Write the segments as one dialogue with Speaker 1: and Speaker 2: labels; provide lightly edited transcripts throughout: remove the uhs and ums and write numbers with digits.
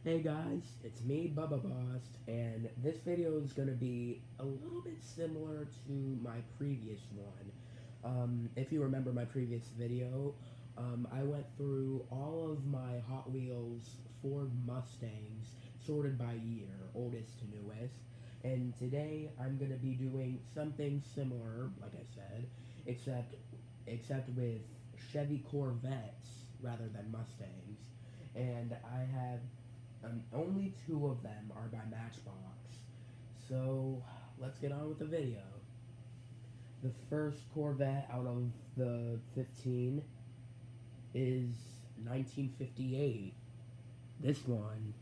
Speaker 1: Hey guys, it's me, Bubba Boss, and this video is going to be a little bit similar to my previous one. If you remember my previous video, I went through all of my Hot Wheels Ford Mustangs, sorted by year, oldest to newest, and today I'm going to be doing something similar, like I said, except, except with Chevy Corvettes rather than Mustangs, and I have only two of them are by Matchbox. So let's get on with the video. The first Corvette out of the 15 is 1958. This one.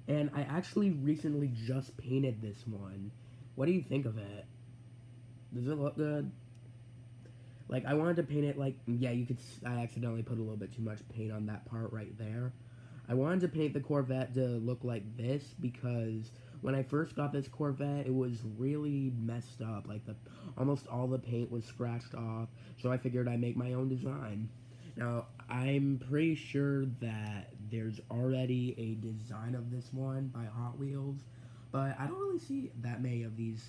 Speaker 1: And I actually recently just painted this one. What do you think of it? Does it look good? Like, I wanted to paint it like, yeah, you could, I accidentally put a little bit too much paint on that part right there. I wanted to paint the Corvette to look like this because when I first got this Corvette, it was really messed up. Like, almost all the paint was scratched off, so I figured I'd make my own design. Now, I'm pretty sure that there's already a design of this one by Hot Wheels, but I don't really see that many of these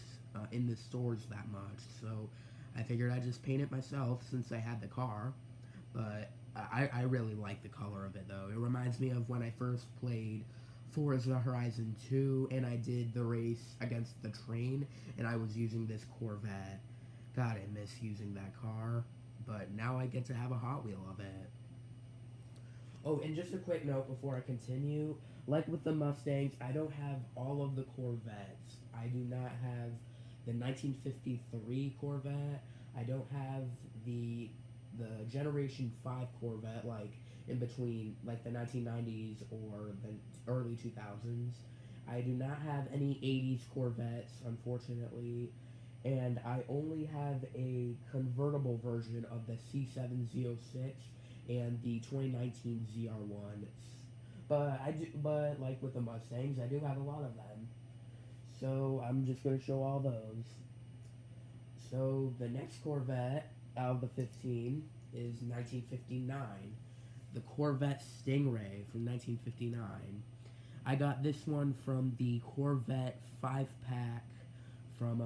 Speaker 1: in the stores that much, so I figured I'd just paint it myself since I had the car. But I really like the color of it, though. It reminds me of when I first played Forza Horizon 2, and I did the race against the train, and I was using this Corvette. God, I miss using that car, but now I get to have a Hot Wheel of it. Oh, and just a quick note before I continue. Like with the Mustangs, I don't have all of the Corvettes. I do not have the 1953 Corvette. I don't have the Generation 5 Corvette, like in between like the 1990s or the early 2000s. I do not have any 80s Corvettes, unfortunately, and I only have a convertible version of the C706 and the 2019 ZR1. But like with the Mustangs, I do have a lot of them. So I'm just gonna show all those. So the next Corvette out of the 15 is 1959, the Corvette Stingray from 1959. I got this one from the Corvette 5-pack from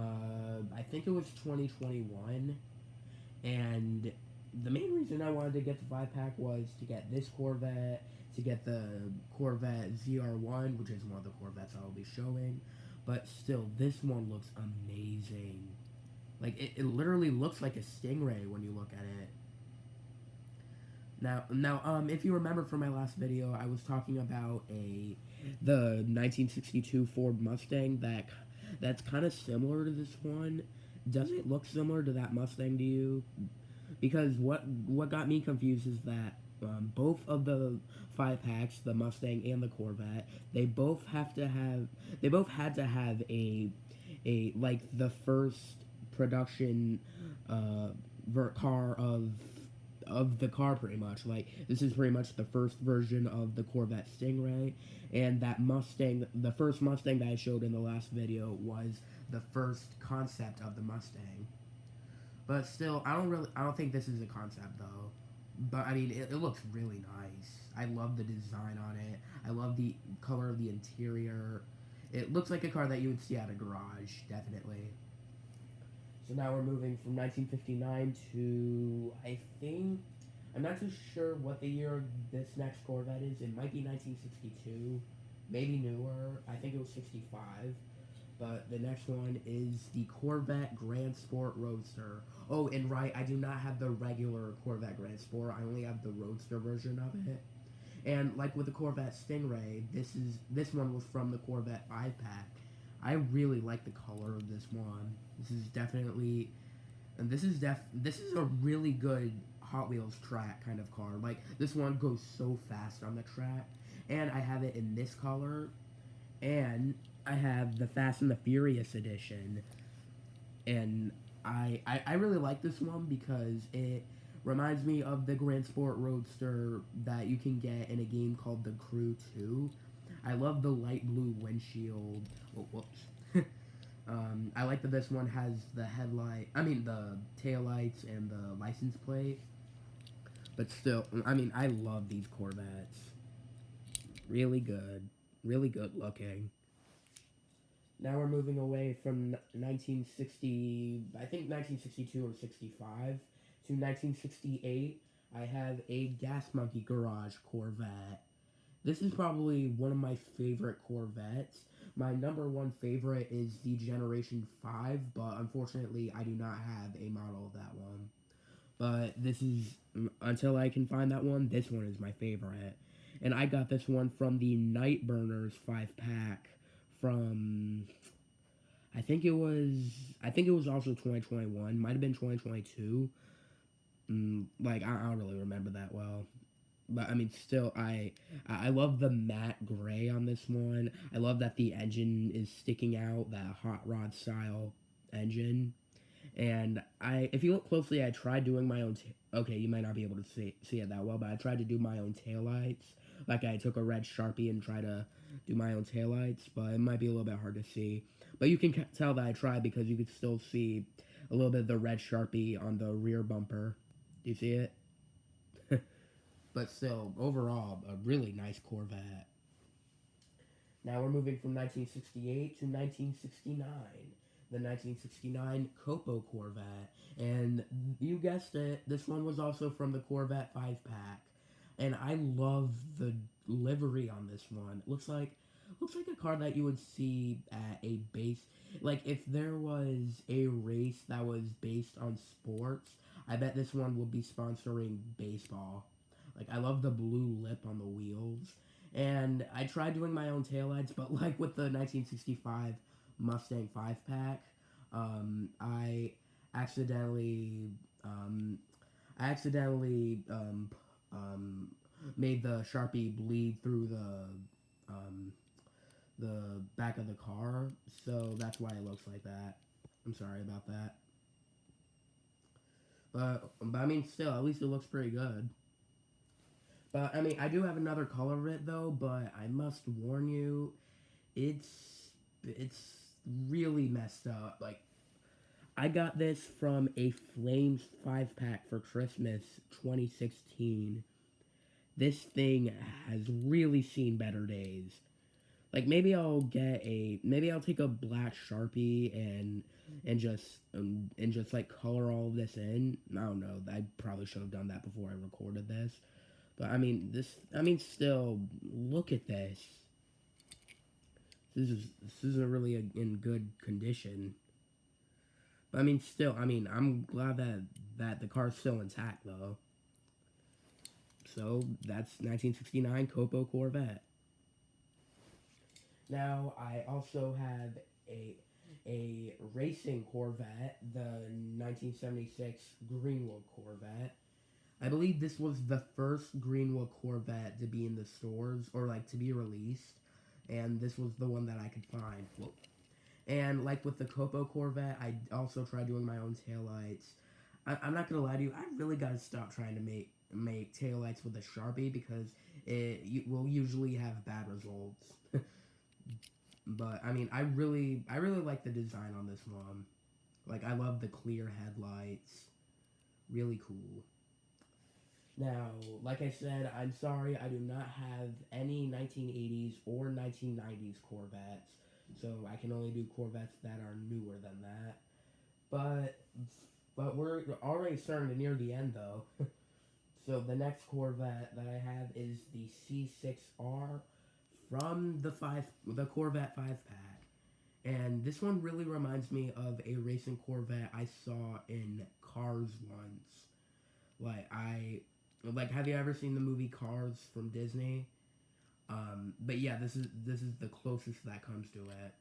Speaker 1: I think it was 2021, and the main reason I wanted to get the 5-pack was to get this Corvette, to get the Corvette ZR1, which is one of the Corvettes I will be showing, but still, this one looks amazing. Like, it literally looks like a Stingray when you look at it. Now, if you remember from my last video, I was talking about the 1962 Ford Mustang that's kind of similar to this one. Does it look similar to that Mustang to you? Because what got me confused is that both of the 5-packs, the Mustang and the Corvette, they both had to have a like the first production car of the car, pretty much. Like, this is pretty much the first version of the Corvette Stingray, and that Mustang, the first Mustang that I showed in the last video, was the first concept of the Mustang. But still, I don't think this is a concept, though. But, I mean, it looks really nice. I love the design on it. I love the color of the interior. It looks like a car that you would see at a garage, definitely. So now we're moving from 1959 to, I think, I'm not too sure what the year this next Corvette is. It might be 1962, maybe newer. I think it was 65. But the next one is the Corvette Grand Sport Roadster. Oh, and right, I do not have the regular Corvette Grand Sport. I only have the Roadster version of it. And like with the Corvette Stingray, this one was from the Corvette 5-pack. I really like the color of this one. This is definitely, and this is a really good Hot Wheels track kind of car. Like, this one goes so fast on the track, and I have it in this color, and I have the Fast and the Furious edition, and I really like this one because it reminds me of the Grand Sport Roadster that you can get in a game called The Crew 2. I love the light blue windshield. Oh, whoops. I like that this one has the the taillights and the license plate. But still, I mean, I love these Corvettes. Really good. really good looking. Now we're moving away from 1960, I think 1962 or 65, to 1968. I have a Gas Monkey Garage Corvette. This is probably one of my favorite Corvettes. My number one favorite is the Generation 5, but unfortunately I do not have a model of that one. But this is, until I can find that one, this one is my favorite. And I got this one from the Night Burners 5-pack from, I think it was also 2021, might have been 2022. Like, I don't really remember that well. But I mean, still, I love the matte gray on this one. I love that the engine is sticking out, that hot rod style engine. And if you look closely, I tried doing my own. Okay, you might not be able to see it that well, but I tried to do my own taillights. Like I took a red Sharpie and tried to do my own taillights, but it might be a little bit hard to see. But you can tell that I tried because you could still see a little bit of the red Sharpie on the rear bumper. Do you see it? But still, overall, a really nice Corvette. Now we're moving from 1968 to 1969. The 1969 Copo Corvette. And you guessed it, this one was also from the Corvette 5-pack. And I love the livery on this one. It looks like a car that you would see at a base. Like, if there was a race that was based on sports, I bet this one would be sponsoring baseball. Like, I love the blue lip on the wheels. And I tried doing my own taillights, but like with the 1965 Mustang 5-pack, I accidentally, um, I accidentally, made the Sharpie bleed through the back of the car, so that's why it looks like that. I'm sorry about that. But I mean, still, at least it looks pretty good. But I mean, I do have another color of it though. But I must warn you, it's it's really messed up. Like I got this from a Flames 5-pack for Christmas 2016. This thing has really seen better days. Like maybe I'll take a black Sharpie and just like color all of this in. I don't know. I probably should have done that before I recorded this. But I mean still look at this. This is a really in good condition. But I mean still, I mean I'm glad that the car's still intact though. So that's 1969 Copo Corvette. Now I also have a racing Corvette, the 1976 Greenwood Corvette. I believe this was the first Greenwood Corvette to be in the stores or like to be released, and this was the one that I could find. Whoa. And like with the Copo Corvette, I also tried doing my own taillights. I'm not gonna lie to you, I really gotta stop trying to make taillights with a Sharpie because it will usually have bad results. But I mean, I really like the design on this one. Like I love the clear headlights. Really cool. Now, like I said, I'm sorry I do not have any 1980s or 1990s Corvettes. So I can only do Corvettes that are newer than that. But we're already starting to near the end though. So the next Corvette that I have is the C6R from the Corvette 5-pack. And this one really reminds me of a racing Corvette I saw in Cars once. Have you ever seen the movie Cars from Disney? But yeah, this is the closest that comes to it.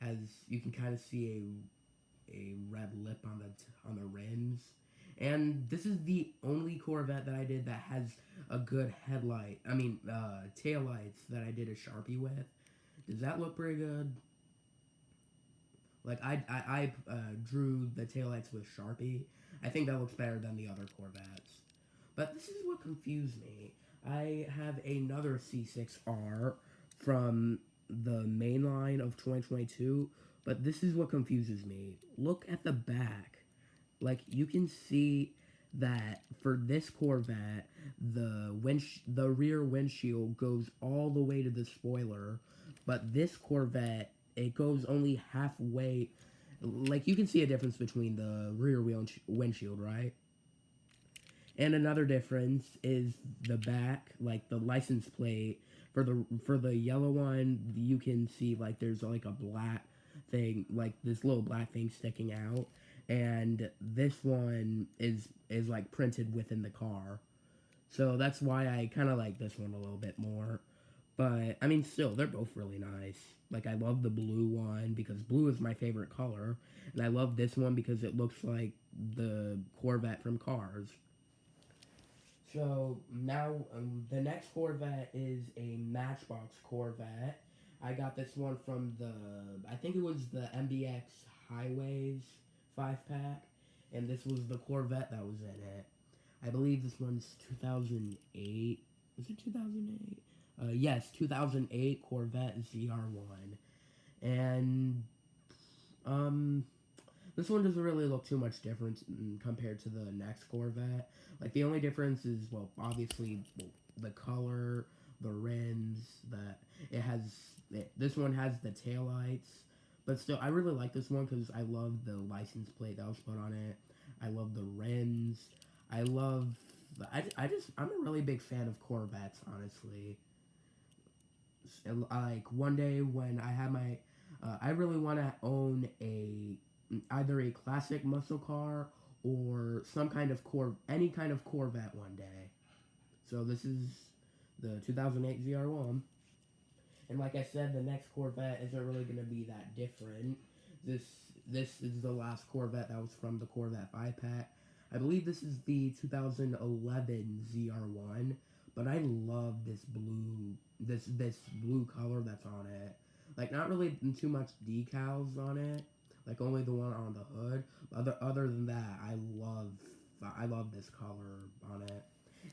Speaker 1: As you can kind of see a red lip on the rims. And this is the only Corvette that I did that has a good tail lights that I did a Sharpie with. Does that look pretty good? Like, I drew the taillights with Sharpie. I think that looks better than the other Corvettes. But this is what confused me. I have another C6R from the main line of 2022, but this is what confuses me. Look at the back. Like, you can see that for this Corvette, the rear windshield goes all the way to the spoiler, but this Corvette, it goes only halfway. Like, you can see a difference between the rear windshield, right? And another difference is the back, like the license plate for the yellow one. You can see like there's like a black thing, like this little black thing sticking out, and this one is like printed within the car. So that's why I kind of like this one a little bit more. But I mean, still, they're both really nice. Like, I love the blue one because blue is my favorite color, and I love this one because it looks like the Corvette from Cars. So now the next Corvette is a Matchbox Corvette. I got this one from I think it was the MBX Highways 5 pack, and this was the Corvette that was in it. I believe this one's 2008. Was it 2008? Yes, 2008 Corvette ZR1. And, um, this one doesn't really look too much different compared to the next Corvette. Like, the only difference is, well, obviously, the color, the rims, that it has, this one has the taillights, but still, I really like this one because I love the license plate that was put on it. I love the rims. I love, I'm a really big fan of Corvettes, honestly. Like, one day when I have I really want to own either a classic muscle car or some kind of any kind of Corvette one day. So this is the 2008 ZR1. And like I said, the next Corvette isn't really going to be that different. This this is the last Corvette that was from the Corvette 5-pack. I believe this is the 2011 ZR1, but I love this blue color that's on it. Like, not really too much decals on it, like only the one on the hood. Other than that, I love this color on it.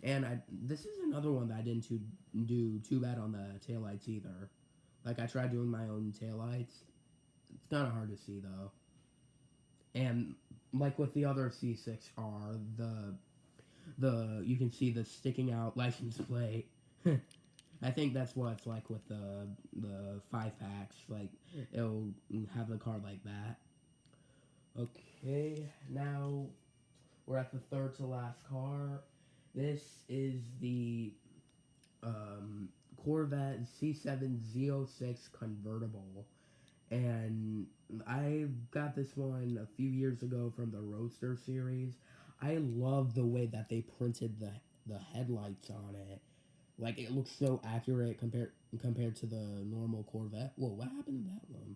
Speaker 1: And this is another one that I didn't do too bad on the taillights either. Like, I tried doing my own taillights. It's kind of hard to see though. And like with the other C6R, you can see the sticking out license plate. I think that's what it's like with the 5 packs. Like, it'll have the car like that. Okay, now we're at the third to last car. This is the Corvette C7 Z06 convertible, and I got this one a few years ago from the Roadster series. I love the way that they printed the headlights on it. Like, it looks so accurate compared to the normal Corvette. Whoa, what happened to that one?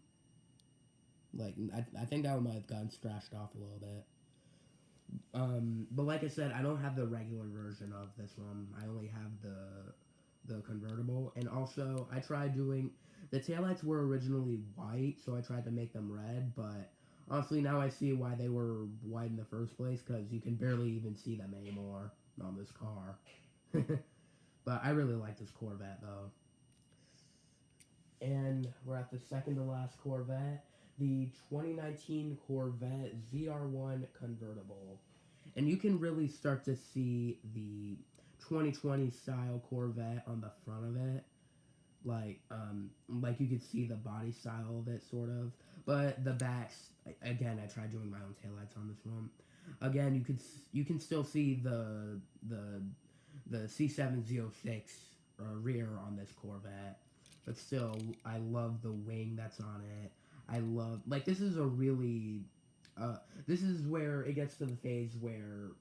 Speaker 1: Like, I think that one might have gotten scratched off a little bit. But like I said, I don't have the regular version of this one. I only have the convertible. And also, I tried doing the taillights were originally white, so I tried to make them red. But honestly, now I see why they were white in the first place, because you can barely even see them anymore on this car. But I really like this Corvette though. And we're at the second to last Corvette, the 2019 Corvette ZR1 convertible. And you can really start to see the 2020 style Corvette on the front of it. Like you could see the body style of it, sort of. But the backs, again, I tried doing my own taillights on this one. Again, you can still see the C7Z06 rear on this Corvette. But still, I love the wing that's on it. I love, like, this is a really, this is where it gets to the phase where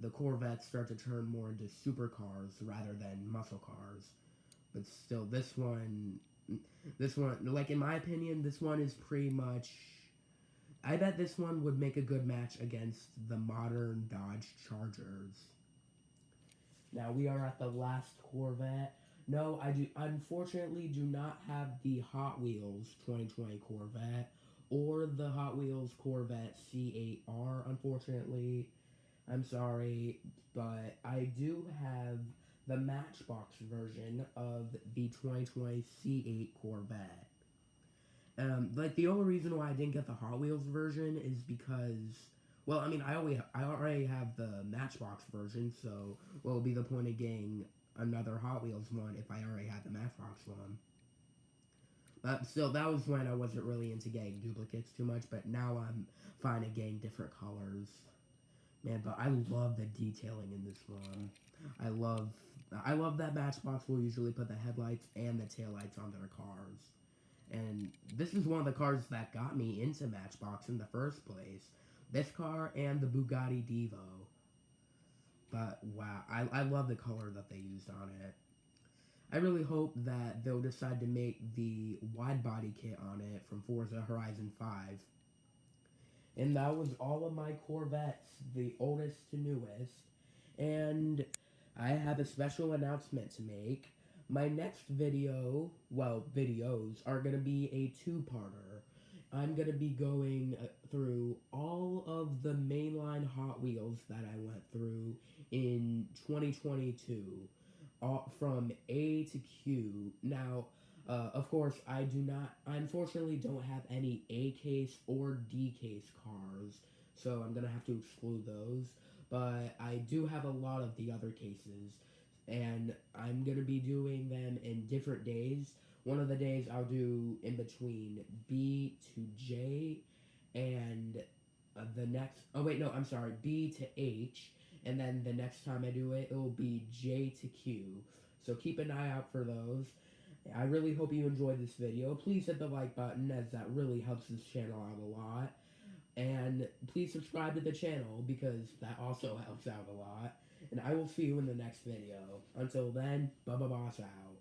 Speaker 1: the Corvettes start to turn more into supercars rather than muscle cars. But still, this one, like, in my opinion, this one is pretty much, I bet this one would make a good match against the modern Dodge Chargers. Now, we are at the last Corvette. No, unfortunately do not have the Hot Wheels 2020 Corvette or the Hot Wheels Corvette C8R, unfortunately. I'm sorry, but I do have the Matchbox version of the 2020 C8 Corvette. Like, the only reason why I didn't get the Hot Wheels version is because, Well, I mean, I already have the Matchbox version, so what would be the point of getting another Hot Wheels one if I already had the Matchbox one? But still, that was when I wasn't really into getting duplicates too much, but now I'm fine at getting different colors. Man, but I love the detailing in this one. I love I love that Matchbox will usually put the headlights and the taillights on their cars. And this is one of the cars that got me into Matchbox in the first place. This car and the Bugatti Divo. But wow, I love the color that they used on it. I really hope that they'll decide to make the wide body kit on it from Forza Horizon 5. And that was all of my Corvettes, the oldest to newest. And I have a special announcement to make. My next video, well, videos, are going to be a two-parter. I'm going to be going through all of the mainline Hot Wheels that I went through in 2022, all, from A to Q. Now, of course, I unfortunately don't have any A case or D case cars, so I'm going to have to exclude those. But I do have a lot of the other cases, and I'm going to be doing them in different days. One of the days I'll do in between B to J, and the next, oh wait, no, I'm sorry, B to H, and then the next time I do it, it will be J to Q. So keep an eye out for those. I really hope you enjoyed this video. Please hit the like button, as that really helps this channel out a lot. And please subscribe to the channel, because that also helps out a lot. And I will see you in the next video. Until then, Bubba Boss out.